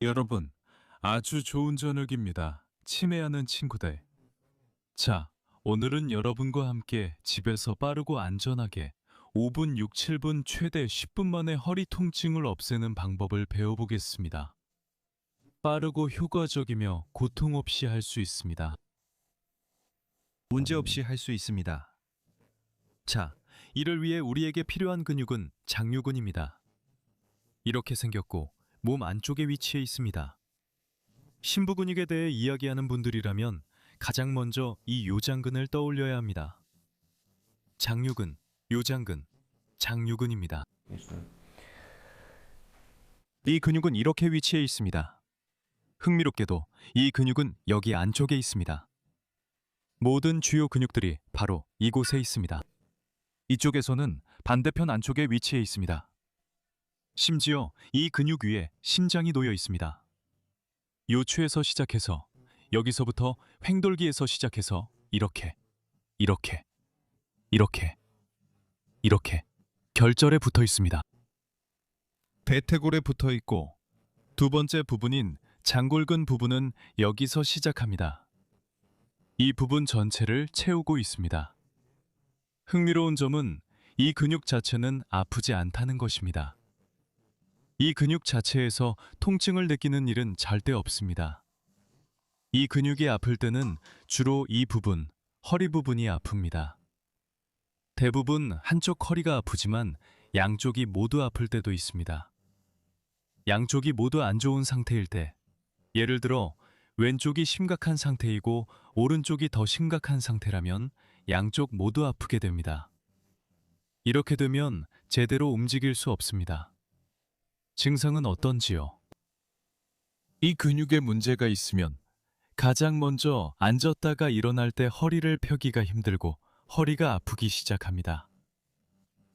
여러분, 아주 좋은 저녁입니다. 치매하는 친구들. 자, 오늘은 여러분과 함께 집에서 빠르고 안전하게 5분, 6, 7분, 최대 10분 만에 허리 통증을 없애는 방법을 배워보겠습니다. 빠르고 효과적이며 고통 없이 할 수 있습니다. 문제없이 할 수 있습니다. 자, 이를 위해 우리에게 필요한 근육은 장요근입니다. 이렇게 생겼고 몸 안쪽에 위치해 있습니다. 심부 근육에 대해 이야기하는 분들이라면 가장 먼저 이 요장근을 떠올려야 합니다. 장요근, 요장근, 장요근입니다. 이 근육은 이렇게 위치해 있습니다. 흥미롭게도 이 근육은 여기 안쪽에 있습니다. 모든 주요 근육들이 바로 이곳에 있습니다. 이쪽에서는 반대편 안쪽에 위치해 있습니다. 심지어 이 근육 위에 심장이 놓여 있습니다. 요추에서 시작해서 여기서부터 횡돌기에서 시작해서 이렇게, 이렇게, 이렇게, 이렇게 결절에 붙어 있습니다. 대퇴골에 붙어 있고 두 번째 부분인 장골근 부분은 여기서 시작합니다. 이 부분 전체를 채우고 있습니다. 흥미로운 점은 이 근육 자체는 아프지 않다는 것입니다. 이 근육 자체에서 통증을 느끼는 일은 절대 없습니다. 이 근육이 아플 때는 주로 이 부분, 허리 부분이 아픕니다. 대부분 한쪽 허리가 아프지만 양쪽이 모두 아플 때도 있습니다. 양쪽이 모두 안 좋은 상태일 때, 예를 들어 왼쪽이 심각한 상태이고 오른쪽이 더 심각한 상태라면 양쪽 모두 아프게 됩니다. 이렇게 되면 제대로 움직일 수 없습니다. 증상은 어떤지요? 이 근육에 문제가 있으면 가장 먼저 앉았다가 일어날 때 허리를 펴기가 힘들고 허리가 아프기 시작합니다.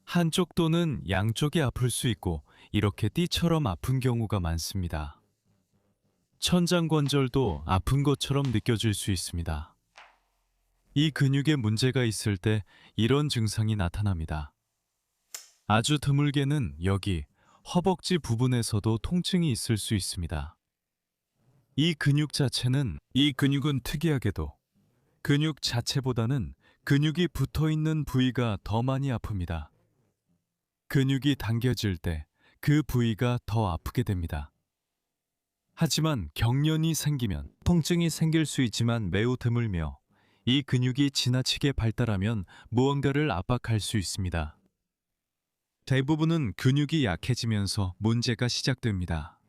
한쪽 또는 양쪽이 아플 수 있고 이렇게 띠처럼 아픈 경우가 많습니다. 천장관절도 아픈 것처럼 느껴질 수 있습니다. 이 근육에 문제가 있을 때 이런 증상이 나타납니다. 아주 드물게는 여기 허벅지 부분에서도 통증이 있을 수 있습니다. 이 근육은 특이하게도 근육 자체보다는 근육이 붙어 있는 부위가 더 많이 아픕니다. 근육이 당겨질 때 그 부위가 더 아프게 됩니다. 하지만 경련이 생기면 통증이 생길 수 있지만 매우 드물며 이 근육이 지나치게 발달하면 무언가를 압박할 수 있습니다. 대부분은 근육이 약해지면서 문제가 시작됩니다.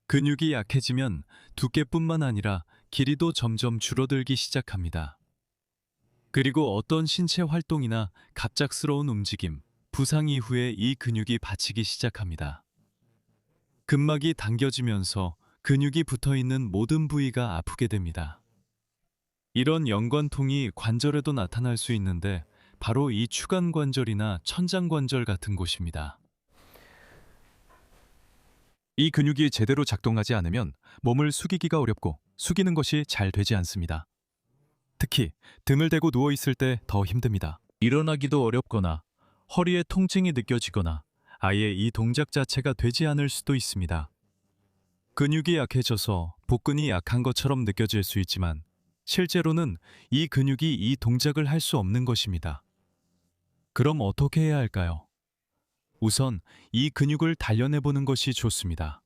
근육이 약해지면 두께뿐만 아니라 길이도 점점 줄어들기 시작합니다. 그리고 어떤 신체 활동이나 갑작스러운 움직임, 부상 이후에 이 근육이 받치기 시작합니다. 근막이 당겨지면서 근육이 붙어 있는 모든 부위가 아프게 됩니다. 이런 연관통이 관절에도 나타날 수 있는데 바로 이 추간관절이나 천장관절 같은 곳입니다. 이 근육이 제대로 작동하지 않으면 몸을 숙이기가 어렵고 숙이는 것이 잘 되지 않습니다. 특히 등을 대고 누워 있을 때 더 힘듭니다. 일어나기도 어렵거나 허리에 통증이 느껴지거나 아예 이 동작 자체가 되지 않을 수도 있습니다. 근육이 약해져서 복근이 약한 것처럼 느껴질 수 있지만 실제로는 이 근육이 이 동작을 할 수 없는 것입니다. 그럼 어떻게 해야 할까요? 우선 이 근육을 단련해보는 것이 좋습니다.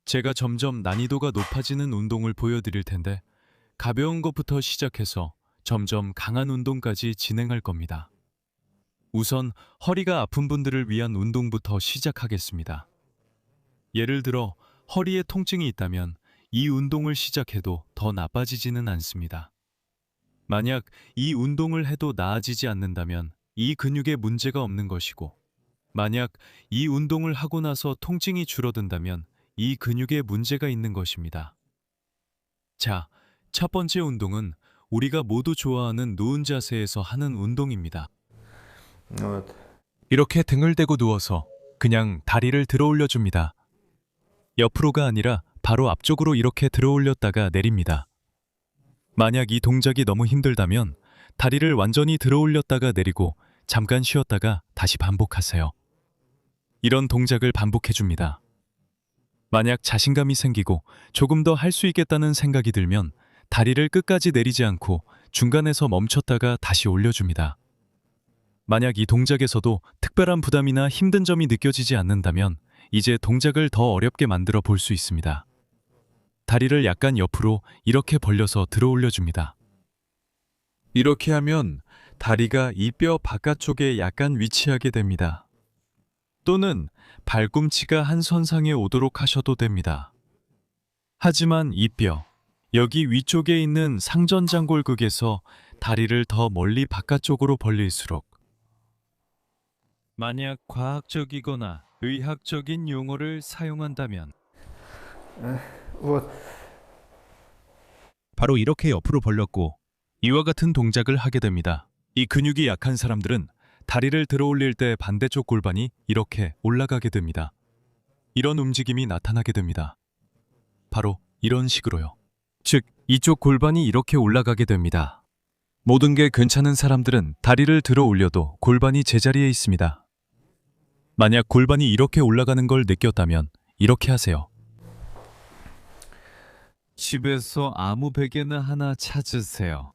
제가 점점 난이도가 높아지는 운동을 보여드릴 텐데 가벼운 것부터 시작해서 점점 강한 운동까지 진행할 겁니다. 우선 허리가 아픈 분들을 위한 운동부터 시작하겠습니다. 예를 들어 허리에 통증이 있다면 이 운동을 시작해도 더 나빠지지는 않습니다. 만약 이 운동을 해도 나아지지 않는다면 이 근육에 문제가 없는 것이고, 만약 이 운동을 하고 나서 통증이 줄어든다면 이 근육에 문제가 있는 것입니다. 자, 첫 번째 운동은 우리가 모두 좋아하는 누운 자세에서 하는 운동입니다. 이렇게 등을 대고 누워서 그냥 다리를 들어 올려줍니다. 옆으로가 아니라 바로 앞쪽으로 이렇게 들어 올렸다가 내립니다. 만약 이 동작이 너무 힘들다면 다리를 완전히 들어 올렸다가 내리고 잠깐 쉬었다가 다시 반복하세요. 이런 동작을 반복해 줍니다. 만약 자신감이 생기고 조금 더 할 수 있겠다는 생각이 들면 다리를 끝까지 내리지 않고 중간에서 멈췄다가 다시 올려줍니다. 만약 이 동작에서도 특별한 부담이나 힘든 점이 느껴지지 않는다면 이제 동작을 더 어렵게 만들어 볼 수 있습니다. 다리를 약간 옆으로 이렇게 벌려서 들어 올려줍니다. 이렇게 하면 다리가 이 뼈 바깥쪽에 약간 위치하게 됩니다. 또는 발꿈치가 한 선상에 오도록 하셔도 됩니다. 하지만 이 뼈, 여기 위쪽에 있는 상전장골극에서 다리를 더 멀리 바깥쪽으로 벌릴수록 만약 과학적이거나 의학적인 용어를 사용한다면 바로 이렇게 옆으로 벌렸고 이와 같은 동작을 하게 됩니다. 이 근육이 약한 사람들은 다리를 들어 올릴 때 반대쪽 골반이 이렇게 올라가게 됩니다. 이런 움직임이 나타나게 됩니다. 바로 이런 식으로요. 즉, 이쪽 골반이 이렇게 올라가게 됩니다. 모든 게 괜찮은 사람들은 다리를 들어 올려도 골반이 제자리에 있습니다. 만약 골반이 이렇게 올라가는 걸 느꼈다면 이렇게 하세요. 집에서 아무 베개나 하나 찾으세요.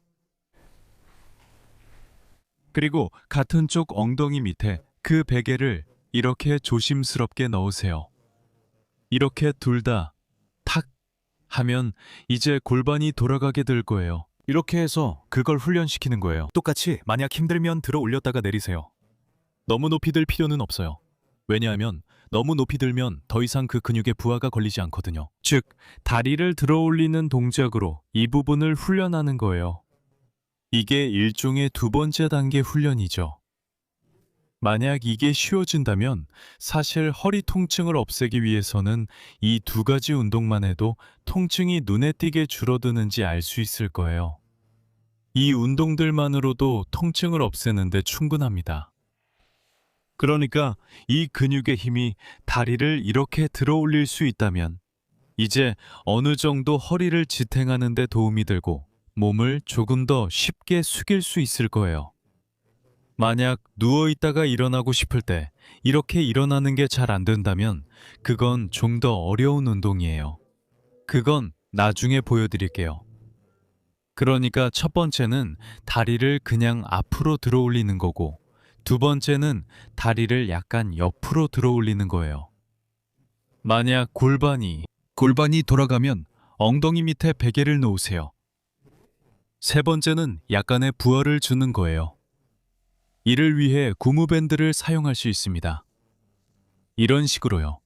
그리고 같은 쪽 엉덩이 밑에 그 베개를 이렇게 조심스럽게 넣으세요. 이렇게 둘 다 탁 하면 이제 골반이 돌아가게 될 거예요. 이렇게 해서 그걸 훈련시키는 거예요. 똑같이 만약 힘들면 들어 올렸다가 내리세요. 너무 높이 들 필요는 없어요. 왜냐하면 너무 높이 들면 더 이상 그 근육에 부하가 걸리지 않거든요. 즉, 다리를 들어 올리는 동작으로 이 부분을 훈련하는 거예요. 이게 일종의 두 번째 단계 훈련이죠. 만약 이게 쉬워진다면 사실 허리 통증을 없애기 위해서는 이 두 가지 운동만 해도 통증이 눈에 띄게 줄어드는지 알 수 있을 거예요. 이 운동들만으로도 통증을 없애는데 충분합니다. 그러니까 이 근육의 힘이 다리를 이렇게 들어 올릴 수 있다면 이제 어느 정도 허리를 지탱하는 데 도움이 되고 몸을 조금 더 쉽게 숙일 수 있을 거예요. 만약 누워있다가 일어나고 싶을 때 이렇게 일어나는 게 잘 안 된다면 그건 좀 더 어려운 운동이에요. 그건 나중에 보여드릴게요. 그러니까 첫 번째는 다리를 그냥 앞으로 들어 올리는 거고 두 번째는 다리를 약간 옆으로 들어 올리는 거예요. 만약 골반이 돌아가면 엉덩이 밑에 베개를 놓으세요. 세 번째는 약간의 부하를 주는 거예요. 이를 위해 고무밴드를 사용할 수 있습니다. 이런 식으로요.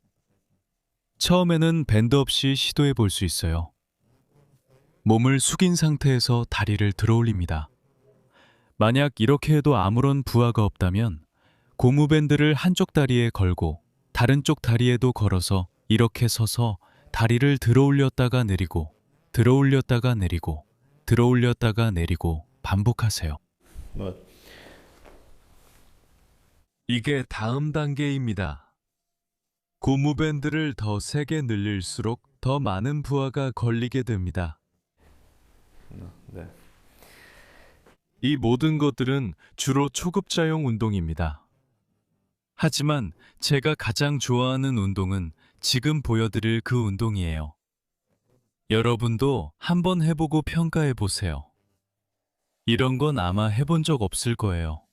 처음에는 밴드 없이 시도해 볼 수 있어요. 몸을 숙인 상태에서 다리를 들어 올립니다. 만약 이렇게 해도 아무런 부하가 없다면 고무밴드를 한쪽 다리에 걸고 다른 쪽 다리에도 걸어서 이렇게 서서 다리를 들어 올렸다가 내리고 들어 올렸다가 내리고 들어 올렸다가 내리고 반복하세요. 이게 다음 단계입니다. 고무밴드를 더 세게 늘릴수록 더 많은 부하가 걸리게 됩니다. 이 모든 것들은 주로 초급자용 운동입니다. 하지만 제가 가장 좋아하는 운동은 지금 보여드릴 그 운동이에요. 여러분도 한번 해보고 평가해 보세요. 이런 건 아마 해본 적 없을 거예요.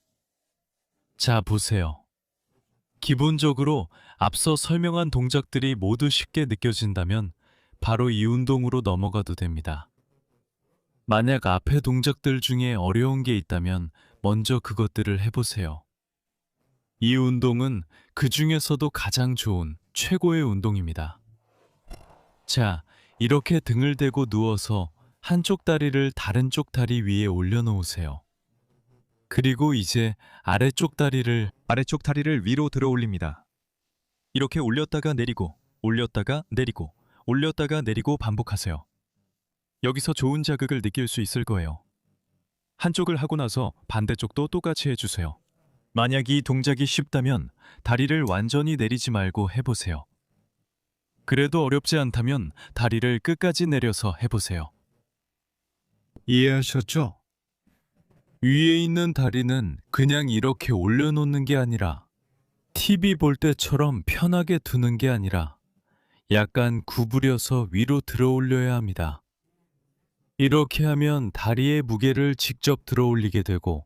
자, 보세요. 기본적으로 앞서 설명한 동작들이 모두 쉽게 느껴진다면 바로 이 운동으로 넘어가도 됩니다. 만약 앞의 동작들 중에 어려운 게 있다면 먼저 그것들을 해보세요. 이 운동은 그 중에서도 가장 좋은 최고의 운동입니다. 자, 이렇게 등을 대고 누워서 한쪽 다리를 다른 쪽 다리 위에 올려놓으세요. 그리고 이제 아래쪽 다리를 위로 들어 올립니다. 이렇게 올렸다가 내리고 올렸다가 내리고 올렸다가 내리고 반복하세요. 여기서 좋은 자극을 느낄 수 있을 거예요. 한쪽을 하고 나서 반대쪽도 똑같이 해주세요. 만약 이 동작이 쉽다면 다리를 완전히 내리지 말고 해보세요. 그래도 어렵지 않다면 다리를 끝까지 내려서 해보세요. 이해하셨죠? 위에 있는 다리는 그냥 이렇게 올려놓는 게 아니라 TV 볼 때처럼 편하게 두는 게 아니라 약간 구부려서 위로 들어 올려야 합니다. 이렇게 하면 다리의 무게를 직접 들어 올리게 되고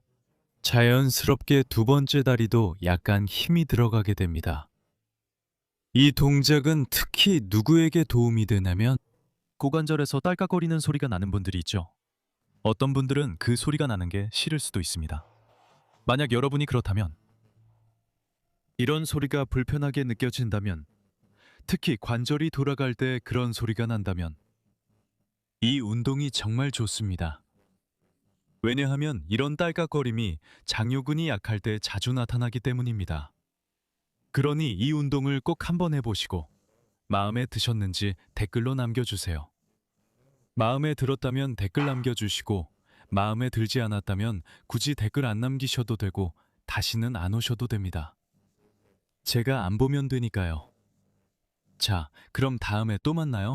자연스럽게 두 번째 다리도 약간 힘이 들어가게 됩니다. 이 동작은 특히 누구에게 도움이 되냐면 고관절에서 딸깍거리는 소리가 나는 분들이 있죠. 어떤 분들은 그 소리가 나는 게 싫을 수도 있습니다. 만약 여러분이 그렇다면 이런 소리가 불편하게 느껴진다면 특히 관절이 돌아갈 때 그런 소리가 난다면 이 운동이 정말 좋습니다. 왜냐하면 이런 딸깍거림이 장요근이 약할 때 자주 나타나기 때문입니다. 그러니 이 운동을 꼭 한번 해보시고 마음에 드셨는지 댓글로 남겨주세요. 마음에 들었다면 댓글 남겨주시고 마음에 들지 않았다면 굳이 댓글 안 남기셔도 되고 다시는 안 오셔도 됩니다. 제가 안 보면 되니까요. 자, 그럼 다음에 또 만나요.